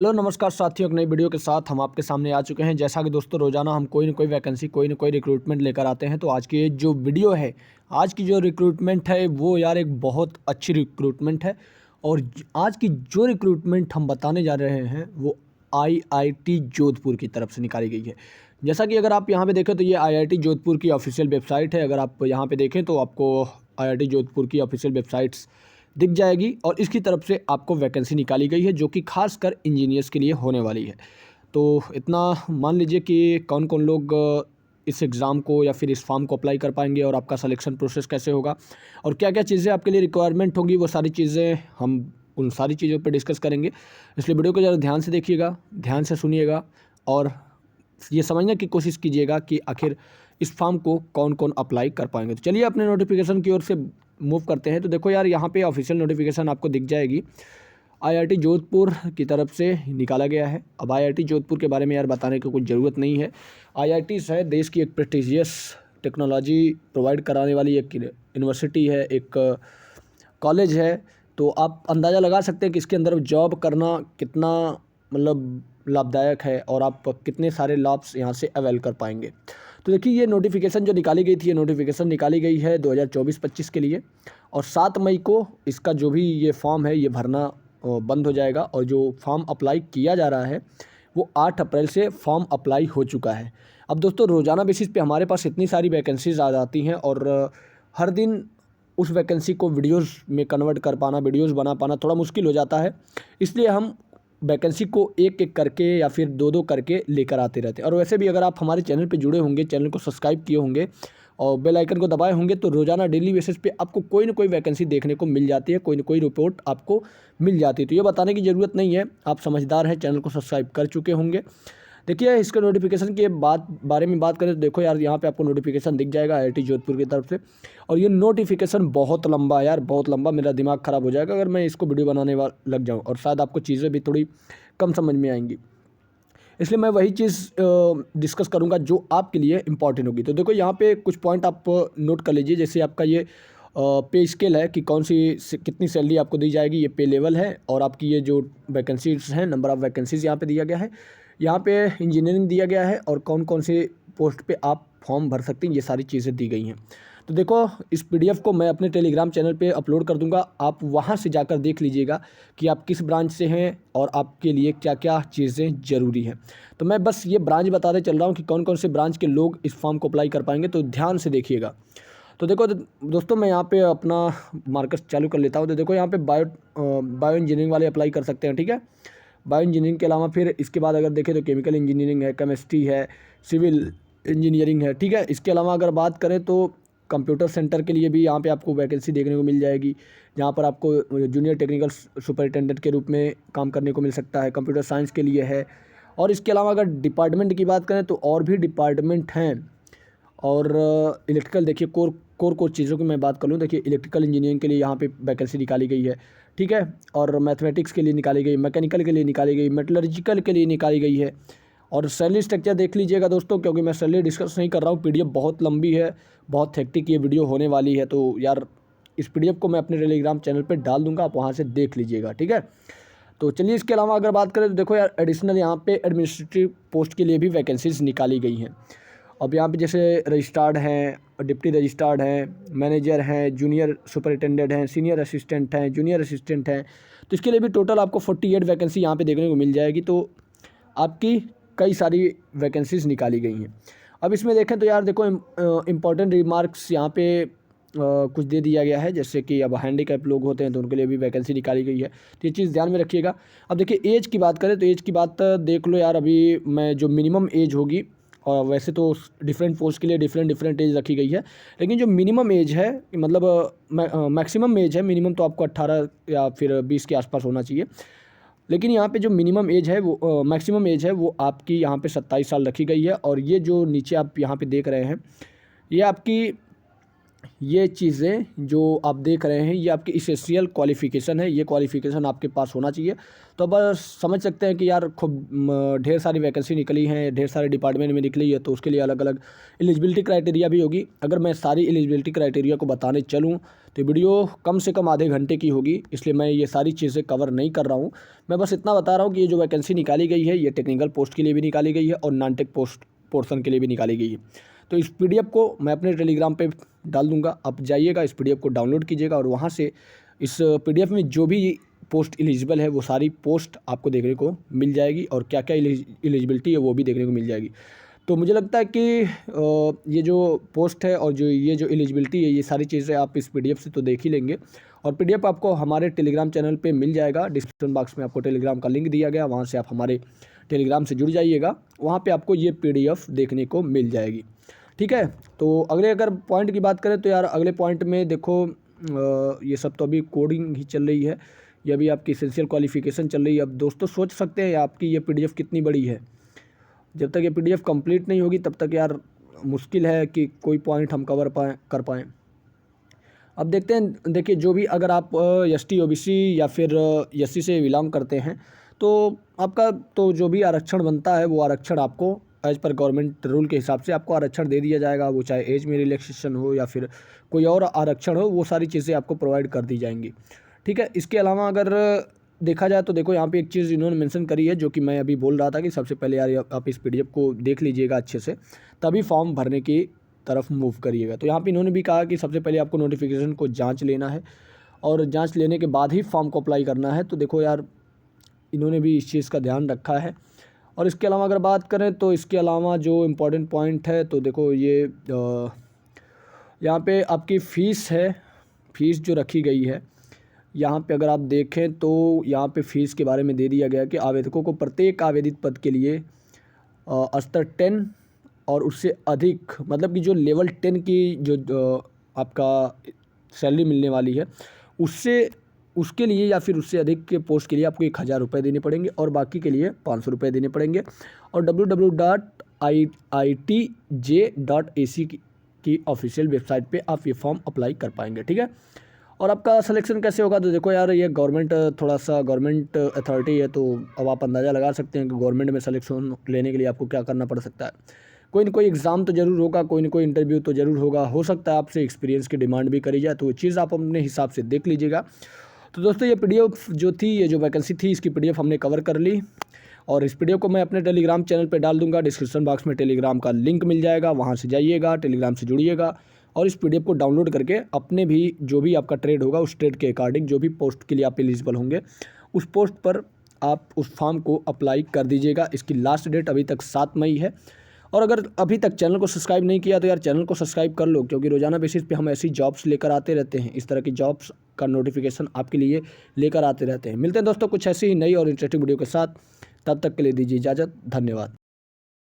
Hello नमस्कार साथियों, एक नई वीडियो के साथ हम आपके सामने आ चुके हैं। जैसा कि दोस्तों रोज़ाना हम कोई ना कोई वैकेंसी कोई ना कोई रिक्रूटमेंट लेकर आते हैं। तो आज की ये जो वीडियो है, आज की जो रिक्रूटमेंट है वो यार एक बहुत अच्छी रिक्रूटमेंट है। और आज की जो रिक्रूटमेंट हम बताने जा रहे हैं वो आईआईटी जोधपुर की तरफ से निकाली गई है। जैसा कि अगर आप यहाँ पे देखें तो ये आईआईटी जोधपुर की ऑफिशियल वेबसाइट है। अगर आप यहाँ पे देखें तो आपको आईआईटी जोधपुर की ऑफिशियल वेबसाइट्स दिख जाएगी और इसकी तरफ से आपको वैकेंसी निकाली गई है जो कि खासकर इंजीनियर्स के लिए होने वाली है। तो इतना मान लीजिए कि कौन कौन लोग इस एग्ज़ाम को या फिर इस फॉर्म को अप्लाई कर पाएंगे और आपका सिलेक्शन प्रोसेस कैसे होगा और क्या क्या चीज़ें आपके लिए रिक्वायरमेंट होगी, वो सारी चीज़ें हम उन सारी चीज़ों पर डिस्कस करेंगे। इसलिए वीडियो को ज़रा ध्यान से देखिएगा, ध्यान से सुनिएगा और ये समझने की कोशिश कीजिएगा कि आखिर इस फॉर्म को कौन कौन अप्लाई कर पाएंगे। तो चलिए अपने नोटिफिकेशन की ओर से मूव करते हैं। तो देखो यार, यहाँ पे ऑफिशियल नोटिफिकेशन आपको दिख जाएगी, आईआईटी जोधपुर की तरफ से निकाला गया है। अब आईआईटी जोधपुर के बारे में यार बताने की कुछ ज़रूरत नहीं है। आईआईटी है देश की एक प्रेस्टिजियस टेक्नोलॉजी प्रोवाइड कराने वाली एक यूनिवर्सिटी है, एक कॉलेज है। तो आप अंदाज़ा लगा सकते हैं कि इसके अंदर जॉब करना कितना मतलब लाभदायक है और आप कितने सारे लाभ्स यहाँ से अवेल कर पाएंगे। तो देखिए, ये नोटिफिकेशन जो निकाली गई थी, ये नोटिफिकेशन निकाली गई है 2024-25 के लिए। और 7 मई को इसका जो भी ये फॉर्म है ये भरना बंद हो जाएगा। और जो फॉर्म अप्लाई किया जा रहा है वो 8 अप्रैल से फॉर्म अप्लाई हो चुका है। अब दोस्तों, रोज़ाना बेसिस पे हमारे पास इतनी सारी वैकेंसीज़ आ जाती हैं और हर दिन उस वैकेंसी को वीडियोज़ में कन्वर्ट कर पाना, वीडियोज़ बना पाना थोड़ा मुश्किल हो जाता है। इसलिए हम वैकेंसी को एक एक करके या फिर दो दो करके लेकर आते रहते हैं। और वैसे भी अगर आप हमारे चैनल पे जुड़े होंगे, चैनल को सब्सक्राइब किए होंगे और बेल आइकन को दबाए होंगे, तो रोज़ाना डेली बेसिस पे आपको कोई ना कोई वैकेंसी देखने को मिल जाती है, कोई ना कोई रिपोर्ट आपको मिल जाती है। तो ये बताने की ज़रूरत नहीं है, आप समझदार हैं, चैनल को सब्सक्राइब कर चुके होंगे। देखिए, इसके नोटिफिकेशन के बारे में बात करें तो देखो यार, यहाँ पे आपको नोटिफिकेशन दिख जाएगा आईआईटी जोधपुर की तरफ से। और ये नोटिफिकेशन बहुत लंबा है यार, बहुत लंबा। मेरा दिमाग ख़राब हो जाएगा अगर मैं इसको वीडियो बनाने लग जाऊँ और शायद आपको चीज़ें भी थोड़ी कम समझ में आएंगी। इसलिए मैं वही चीज़ डिस्कस करूँगा जो आपके लिए इंपॉर्टेंट होगी। तो देखो, यहाँ पे कुछ पॉइंट आप नोट कर लीजिए। जैसे आपका ये पे स्केल है कि कौन सी कितनी सैलरी आपको दी जाएगी, ये पे लेवल है। और आपकी ये जो वैकेंसीज हैं, नंबर ऑफ़ वैकेंसीज यहाँ पे दिया गया है। यहाँ पे इंजीनियरिंग दिया गया है और कौन कौन से पोस्ट पे आप फॉर्म भर सकते हैं, ये सारी चीज़ें दी गई हैं। तो देखो, इस पीडीएफ को मैं अपने टेलीग्राम चैनल पे अपलोड कर दूंगा, आप वहाँ से जाकर देख लीजिएगा कि आप किस ब्रांच से हैं और आपके लिए क्या क्या चीज़ें ज़रूरी हैं। तो मैं बस ये ब्रांच बताते चल रहा हूँ कि कौन कौन से ब्रांच के लोग इस फॉर्म को अप्लाई कर पाएंगे, तो ध्यान से देखिएगा। तो देखो दोस्तों, मैं यहाँ पे अपना मार्कस चालू कर लेता हूँ। तो देखो, यहाँ पे बायो इंजीनियरिंग वाले अप्लाई कर सकते हैं, ठीक है। बायो इंजीनियरिंग के अलावा फिर इसके बाद अगर देखें तो केमिकल इंजीनियरिंग है, केमिस्ट्री है, सिविल इंजीनियरिंग है, ठीक है। इसके अलावा अगर बात करें तो कंप्यूटर सेंटर के लिए भी यहाँ पे आपको वैकेंसी देखने को मिल जाएगी, जहाँ पर आपको जूनियर टेक्निकल सुपरिटेंडेंट के रूप में काम करने को मिल सकता है। कंप्यूटर साइंस के लिए है। और इसके अलावा अगर डिपार्टमेंट की बात करें तो और भी डिपार्टमेंट हैं। और इलेक्ट्रिकल, देखिए कोर चीज़ों की मैं बात कर लूँ, देखिए इलेक्ट्रिकल इंजीनियरिंग के लिए यहाँ पे वैकेंसी निकाली गई है, ठीक है। और मैथमेटिक्स के लिए निकाली गई, मैकेनिकल के लिए निकाली गई, मेटलर्जिकल के लिए निकाली गई है। और सैलरी स्ट्रक्चर देख लीजिएगा दोस्तों, क्योंकि मैं सैलरी डिस्कस नहीं कर रहा हूँ, पीडीएफ बहुत लंबी है, बहुत हेक्टिक ये वीडियो होने वाली है। तो यार, इस पीडीएफ को मैं अपने टेलीग्राम चैनल पे डाल दूंगा, आप वहाँ से देख लीजिएगा, ठीक है। तो चलिए, इसके अलावा अगर बात करें तो देखो यार, एडिशनल यहाँ पे एडमिनिस्ट्रेटिव पोस्ट के लिए भी वैकेंसीज निकाली गई हैं। अब यहाँ पे जैसे रजिस्ट्रार्ड हैं, डिप्टी रजिस्ट्रार्ड हैं, मैनेजर हैं, जूनियर सुपरिटेंडेंट हैं, सीनियर असिस्टेंट हैं, जूनियर असिस्टेंट हैं। तो इसके लिए भी टोटल आपको 48 वैकेंसी यहाँ पे देखने को मिल जाएगी। तो आपकी कई सारी वैकेंसीज़ निकाली गई हैं। अब इसमें देखें तो यार देखो, इम्पॉर्टेंट रिमार्क्स यहाँ पे कुछ दे दिया गया है। जैसे कि अब हैंडीकैप लोग होते हैं तो उनके लिए भी वैकेंसी निकाली गई है, तो ये चीज़ ध्यान में रखिएगा। अब देखिए, एज की बात करें तो एज की बात देख लो यार, अभी मैं जो मिनिमम एज होगी, और वैसे तो डिफरेंट पोस्ट के लिए डिफरेंट एज रखी गई है, लेकिन जो मिनिमम एज है, मतलब मैक्सिमम एज है, मिनिमम तो आपको 18 या फिर 20 के आसपास होना चाहिए। लेकिन यहाँ पे जो मिनिमम एज है वो मैक्सिमम एज है वो आपकी यहाँ पे 27 साल रखी गई है। और ये जो नीचे आप यहाँ पे देख रहे हैं, ये आपकी ये चीज़ें जो आप देख रहे हैं ये आपकी एसेंशियल क्वालिफ़िकेशन है, ये क्वालिफ़िकेशन आपके पास होना चाहिए। तो अब समझ सकते हैं कि यार खूब ढेर सारी वैकेंसी निकली हैं, ढेर सारे डिपार्टमेंट में निकली है, तो उसके लिए अलग-अलग एलिजिबिलिटी क्राइटेरिया भी होगी। अगर मैं सारी एलिजिबिलिटी क्राइटेरिया को बताने चलूँ तो वीडियो कम से कम आधे घंटे की होगी, इसलिए मैं ये सारी चीज़ें कवर नहीं कर रहा हूँ। मैं बस इतना बता रहा हूँ कि ये जो वैकेंसी निकाली गई है ये टेक्निकल पोस्ट के लिए भी निकाली गई है और नॉन टेक पोस्ट पोर्शन के लिए भी निकाली गई है। तो इस पीडीएफ को मैं अपने टेलीग्राम पे डाल दूंगा, आप जाइएगा इस पीडीएफ को डाउनलोड कीजिएगा और वहाँ से इस पीडीएफ में जो भी पोस्ट एलिजिबल है वो सारी पोस्ट आपको देखने को मिल जाएगी और क्या क्या एलिजिबिलिटी है वो भी देखने को मिल जाएगी। तो मुझे लगता है कि ये जो पोस्ट है और जो ये जो एलिजिबिलिटी है ये सारी चीज़ें आप इस पीडीएफ से तो देख ही लेंगे और पीडीएफ आपको हमारे टेलीग्राम चैनल पे मिल जाएगा। डिस्क्रिप्शन बॉक्स में आपको टेलीग्राम का लिंक दिया गया, वहाँ से आप हमारे टेलीग्राम से जुड़ जाइएगा, वहाँ पे आपको ये पीडीएफ देखने को मिल जाएगी। ठीक है, तो अगर पॉइंट की बात करें तो यार अगले पॉइंट में देखो ये सब तो अभी कोडिंग ही चल रही है, ये अभी आपकी एसेंशियल क्वालिफिकेशन चल रही है। अब दोस्तों सोच सकते हैं आपकी ये पीडीएफ कितनी बड़ी है। जब तक ये पीडीएफ कंप्लीट नहीं होगी तब तक यार मुश्किल है कि कोई पॉइंट हम कवर कर पाएँ। अब देखते हैं, देखिए जो भी अगर आप एसटी ओबीसी या फिर एससी से बिलोंग करते हैं तो आपका तो जो भी आरक्षण बनता है वो आरक्षण आपको एज पर गवर्नमेंट रूल के हिसाब से आपको आरक्षण दे दिया जाएगा। वो चाहे एज में रिलैक्सेशन हो या फिर कोई और आरक्षण हो, वो सारी चीज़ें आपको प्रोवाइड कर दी जाएंगी। ठीक है, इसके अलावा अगर देखा जाए तो देखो यहाँ पे एक चीज़ इन्होंने मेंशन करी है जो कि मैं अभी बोल रहा था कि सबसे पहले यार आप इस पीडीएफ को देख लीजिएगा अच्छे से, तभी फॉर्म भरने की तरफ मूव करिएगा। तो यहाँ पे इन्होंने भी कहा कि सबसे पहले आपको नोटिफिकेशन को जांच लेना है और जांच लेने के बाद ही फॉर्म को अप्लाई करना है। तो देखो यार इन्होंने भी इस चीज़ का ध्यान रखा है। और इसके अलावा अगर बात करें तो इसके अलावा जो इम्पोर्टेंट पॉइंट है तो देखो ये यहाँ पे आपकी फ़ीस है, फ़ीस जो रखी गई है यहाँ पे अगर आप देखें तो यहाँ पे फ़ीस के बारे में दे दिया गया कि आवेदकों को प्रत्येक आवेदित पद के लिए स्तर 10 और उससे अधिक, मतलब कि जो लेवल 10 की जो आपका सैलरी मिलने वाली है उससे उसके लिए या फिर उससे अधिक के पोस्ट के लिए आपको 1000 रुपये देने पड़ेंगे और बाकी के लिए 500 रुपये देने पड़ेंगे। और www.iitj.ac की ऑफिशियल वेबसाइट पे आप ये फॉर्म अप्लाई कर पाएंगे। ठीक है, और आपका सिलेक्शन कैसे होगा तो देखो यार ये गवर्नमेंट थोड़ा सा गवर्नमेंट अथॉरिटी है, तो अब आप अंदाज़ा लगा सकते हैं कि गवर्नमेंट में सिलेक्शन लेने के लिए आपको क्या करना पड़ सकता है। कोई ना कोई एग्ज़ाम तो ज़रूर होगा, कोई ना कोई इंटरव्यू तो ज़रूर होगा, हो सकता है आपसे एक्सपीरियंस की डिमांड भी करी जाए, तो वो चीज़ आप अपने हिसाब से देख लीजिएगा। तो दोस्तों ये पीडीएफ जो थी, ये जो वैकेंसी थी, इसकी पीडीएफ हमने कवर कर ली और इस पीडीएफ को मैं अपने टेलीग्राम चैनल पे डाल दूंगा। डिस्क्रिप्शन बॉक्स में टेलीग्राम का लिंक मिल जाएगा, वहाँ से जाइएगा, टेलीग्राम से जुड़िएगा और इस पीडीएफ को डाउनलोड करके अपने भी जो भी आपका ट्रेड होगा उस ट्रेड के अकॉर्डिंग जो भी पोस्ट के लिए आप एलिजिबल होंगे उस पोस्ट पर आप उस फॉर्म को अप्लाई कर दीजिएगा। इसकी लास्ट डेट अभी तक 7 मई है। और अगर अभी तक चैनल को सब्सक्राइब नहीं किया तो यार चैनल को सब्सक्राइब कर लो, क्योंकि रोजाना बेसिस पे हम ऐसी जॉब्स लेकर आते रहते हैं, इस तरह की जॉब्स का नोटिफिकेशन आपके लिए लेकर आते रहते हैं। मिलते हैं दोस्तों कुछ ऐसी ही नई और इंटरेस्टिंग वीडियो के साथ, तब तक के लिए दीजिए इजाज़त, धन्यवाद।